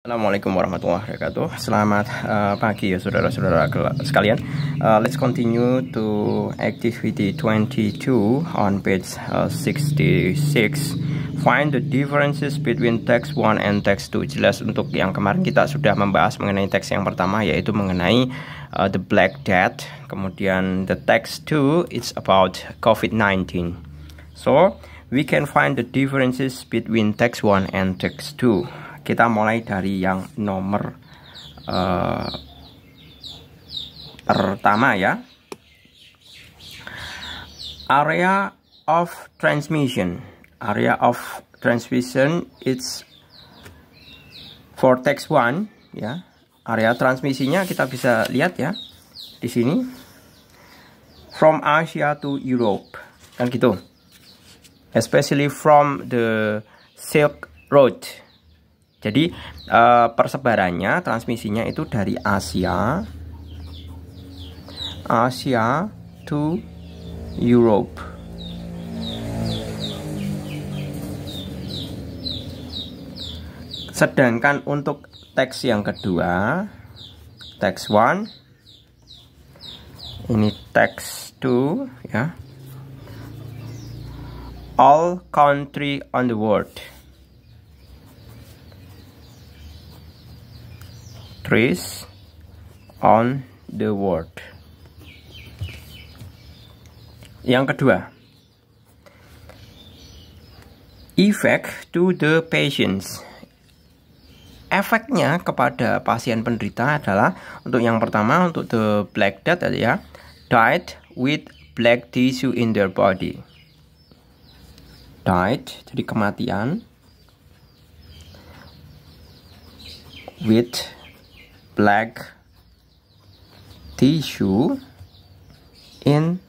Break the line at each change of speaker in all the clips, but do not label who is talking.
Assalamualaikum warahmatullahi wabarakatuh. Selamat pagi ya saudara-saudara sekalian. Let's continue to activity 22 on page 66. Find the differences between text 1 and text 2. Jelas untuk yang kemarin kita sudah membahas mengenai teks yang pertama, yaitu mengenai the Black Death. Kemudian the text 2 it's about COVID-19. So we can find the differences between text 1 and text 2. Kita mulai dari yang nomor pertama ya. Area of transmission. Area of transmission it's for text 1 ya. Area transmisinya kita bisa lihat ya di sini. From Asia to Europe. Kan gitu. Especially from the Silk Road. Jadi persebarannya, transmisinya itu dari Asia to Europe. Sedangkan untuk teks yang kedua, teks 1, ini teks 2 ya. All country on the world. On the world. Yang kedua, effect to the patients. Efeknya kepada pasien penderita adalah untuk yang pertama, untuk the Black Death ya, died with black tissue in their body. Died jadi kematian with black tissue in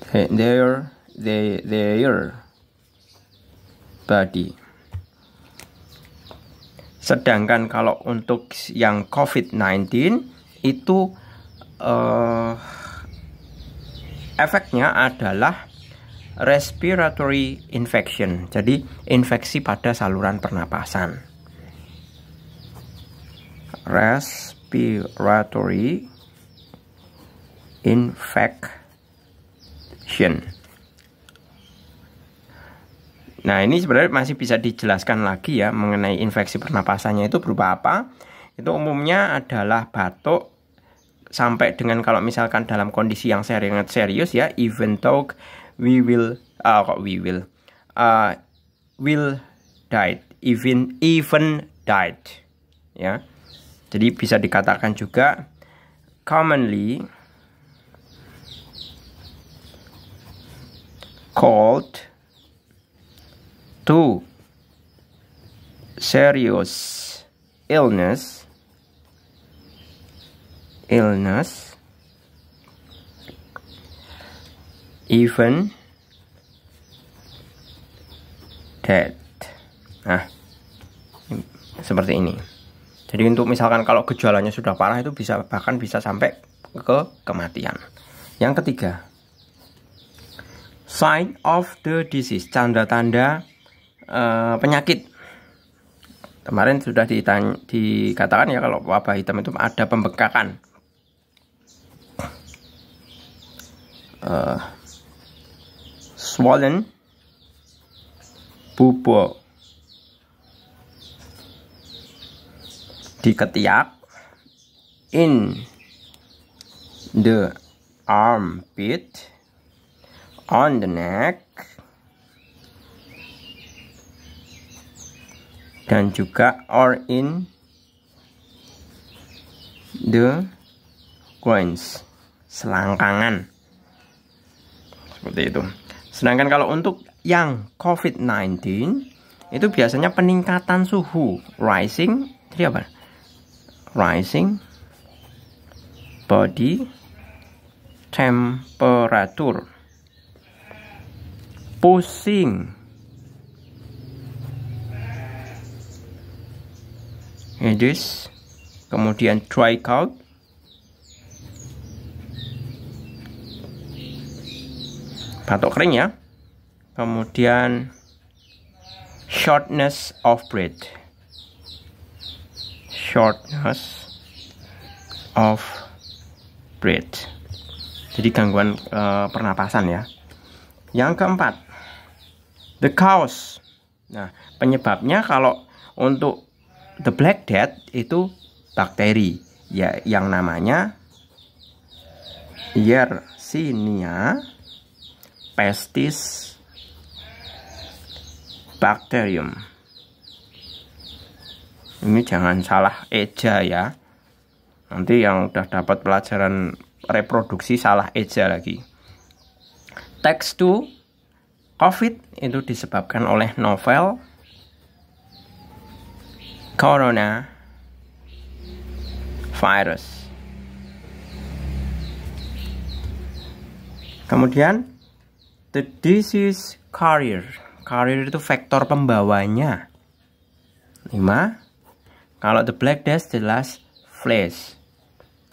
their body. Sedangkan kalau untuk yang COVID-19 itu efeknya adalah respiratory infection. Jadi infeksi pada saluran pernapasan. Respiratory infection. Nah, ini sebenarnya masih bisa dijelaskan lagi ya mengenai infeksi pernapasannya itu berupa apa. Itu umumnya adalah batuk sampai dengan kalau misalkan dalam kondisi yang sangat serius ya, even though will died, even died ya. Jadi bisa dikatakan juga commonly called to serious illness even death. Nah, seperti ini. Jadi untuk misalkan kalau gejalanya sudah parah itu bahkan bisa sampai ke kematian. Yang ketiga, sign of the disease, tanda-tanda penyakit. Kemarin sudah dikatakan ya kalau wabah hitam itu ada pembekakan. Swollen, bubuk di ketiak, in the armpit, on the neck, dan juga or in the groins, selangkangan. Seperti itu. Sedangkan kalau untuk yang COVID-19 itu biasanya peningkatan suhu, rising, jadi apa? Rising body temperature, pusing, headache, kemudian dry cough, batuk kering ya, kemudian shortness of breath, shortness of breath. Jadi gangguan pernapasan ya. Yang keempat, the cause. Nah, penyebabnya kalau untuk the Black Death itu bakteri ya, yang namanya Yersinia pestis bacterium. Ini jangan salah eja ya. Nanti yang udah dapat pelajaran reproduksi salah eja lagi. Text 2, COVID itu disebabkan oleh novel corona virus. Kemudian the disease carrier. Carrier itu vektor pembawanya. 5. Kalau the Black Death jelas fleas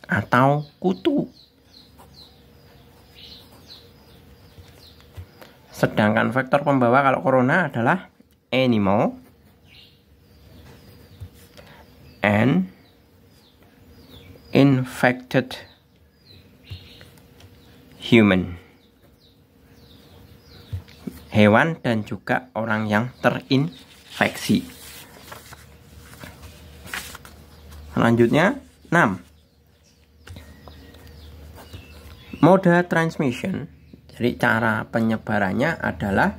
atau kutu. Sedangkan vektor pembawa kalau corona adalah animal and infected human. Hewan dan juga orang yang terinfeksi. Selanjutnya 6. Mode transmission. Jadi cara penyebarannya adalah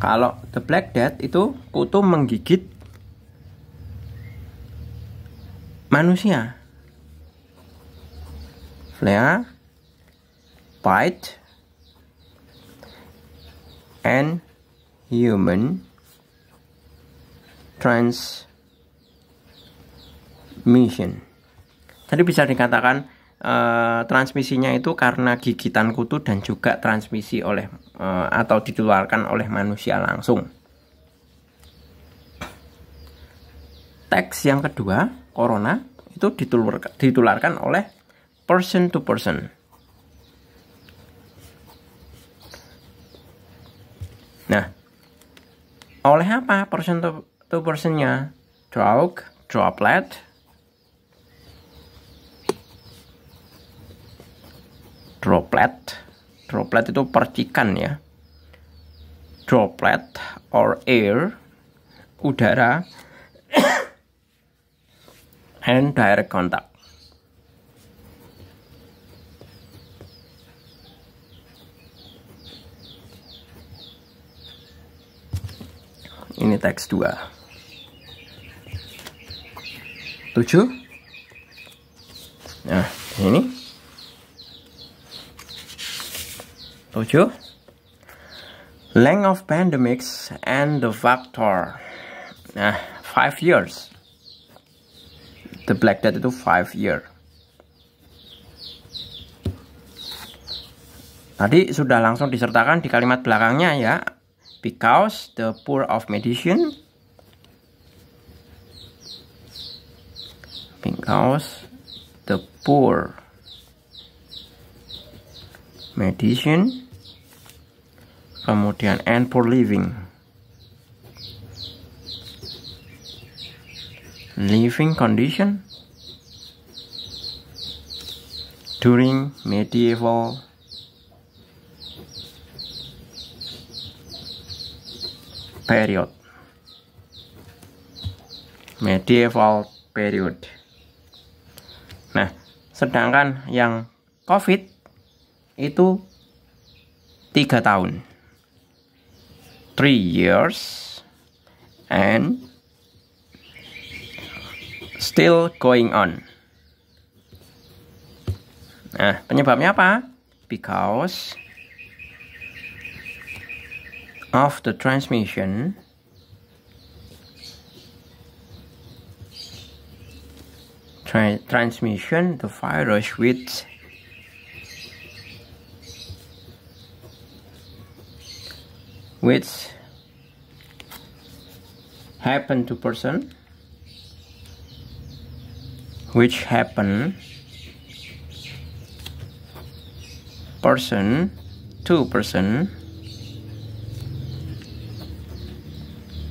kalau the Black Death itu kutu menggigit manusia. Flea, bite, and human transmission. Tadi bisa dikatakan transmisinya itu karena gigitan kutu dan juga transmisi oleh atau ditularkan oleh manusia langsung. Teks yang kedua, corona itu ditularkan oleh person to person. Nah, oleh apa person to personnya? Drug, droplet, droplet itu percikan ya. Droplet or air, udara, and direct contact. Ini teks 2. 7. Nah, ini 7. Length of pandemics and the factor. Nah, 5 years. The Black Death itu 5 year. Tadi sudah langsung disertakan di kalimat belakangnya ya. Because the poor of medicine. Because the poor medicine. Kemudian and poor living. Living condition during medieval period. Medieval period. Nah, sedangkan yang COVID itu 3 tahun. 3 years and still going on. Nah, penyebabnya apa? Because of the transmission the virus which happen to person, which happen person to person,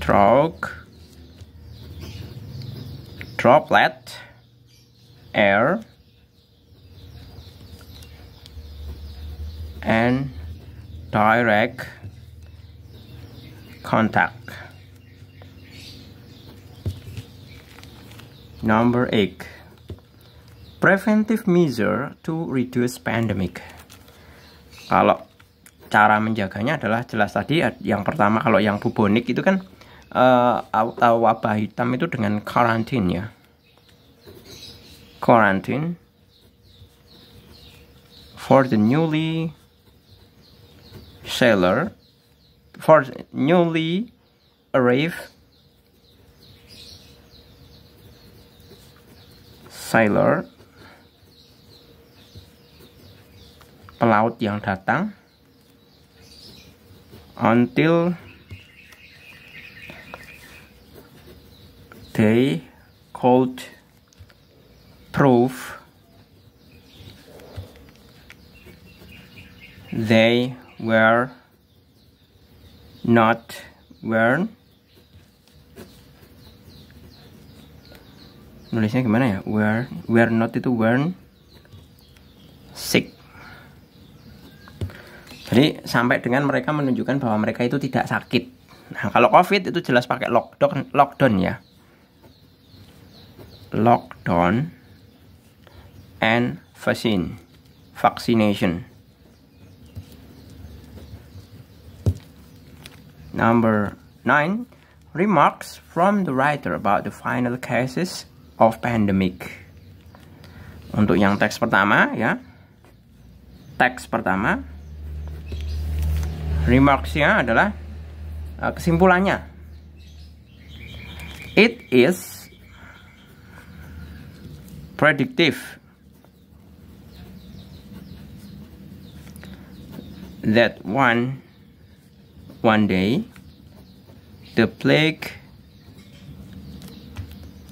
drug, droplet, air, and direct contact. Number 8. Preventive measure to reduce pandemic. Kalau cara menjaganya adalah jelas tadi yang pertama, kalau yang bubonic itu kan atau wabah hitam itu dengan karantin ya. Quarantine for the newly arrived sailor, pelaut yang datang, until they could prove they were not nulisnya gimana ya? Were not itu weren't sick. Jadi sampai dengan mereka menunjukkan bahwa mereka itu tidak sakit. Nah, kalau COVID itu jelas pakai lockdown ya. Lockdown and vaccination. Number 9. Remarks from the writer about the final cases of pandemic. Untuk yang teks pertama ya. Teks pertama. Remarksnya adalah kesimpulannya. It is predictive that one day the plague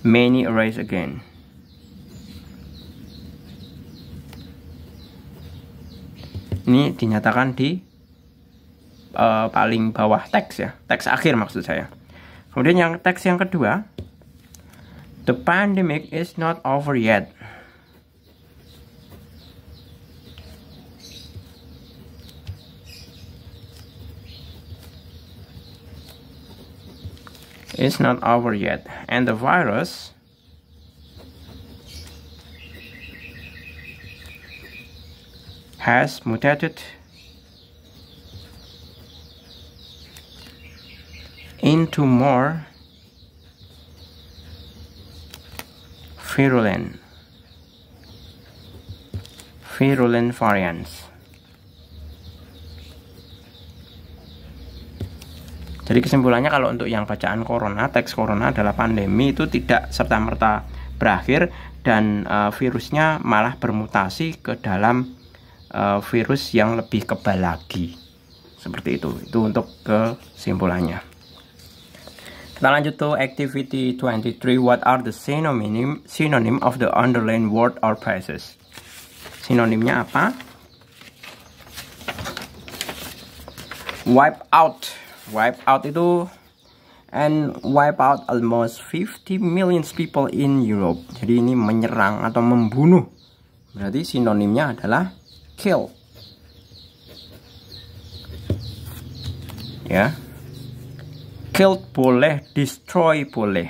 may arise again. Ini dinyatakan di paling bawah teks ya, teks akhir maksud saya. Kemudian yang teks yang kedua, the pandemic is not over yet. It's not over yet, and the virus has mutated into more virulent variants. Jadi kesimpulannya kalau untuk yang bacaan corona, teks corona adalah pandemi itu tidak serta-merta berakhir dan virusnya malah bermutasi ke dalam virus yang lebih kebal lagi. Seperti itu. Itu untuk kesimpulannya. Kita lanjut to activity 23. What are the synonym of the underlined word or phrases? Sinonimnya apa? Wipe out. Wipe out itu wipe out almost 50 million people in Europe. Jadi ini menyerang atau membunuh. Berarti sinonimnya adalah kill. Ya. Killed boleh, destroy boleh.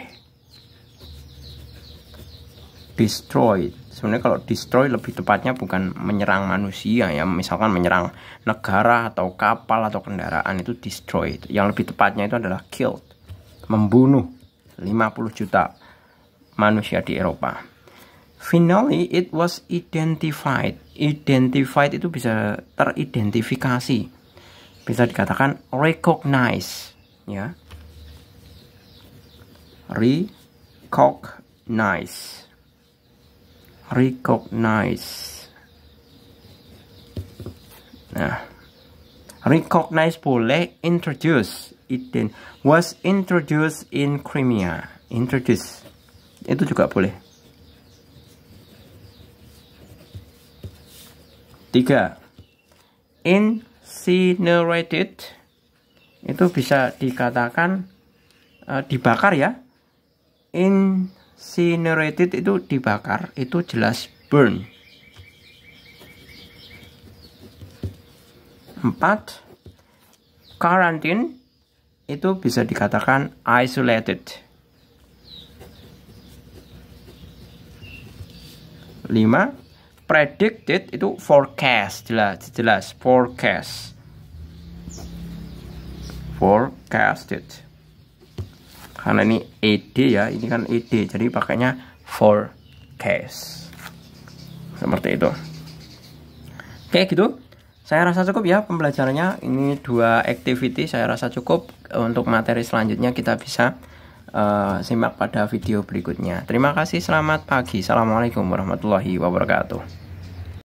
Destroy. Sebenarnya kalau destroy lebih tepatnya bukan menyerang manusia ya. Misalkan menyerang negara atau kapal atau kendaraan itu destroy. Yang lebih tepatnya itu adalah killed. Membunuh 50 juta manusia di Eropa. Finally, it was identified. Identified itu bisa teridentifikasi. Bisa dikatakan recognize. Ya. Recognize. Nah, recognize boleh, introduce. Was introduced in Crimea. Introduce. Itu juga boleh. 3. Incinerated. Itu bisa dikatakan dibakar ya. Incinerated. Incinerated itu dibakar, itu jelas burn. 4. Quarantine itu bisa dikatakan isolated. 5. Predicted itu forecast, jelas forecast. Forecasted. Karena ini ed ya, ini kan ed, jadi pakainya forecast. Seperti itu. Oke, gitu. Saya rasa cukup ya pembelajarannya. Ini 2 activity saya rasa cukup. Untuk materi selanjutnya kita bisa simak pada video berikutnya. Terima kasih, selamat pagi. Assalamualaikum warahmatullahi wabarakatuh.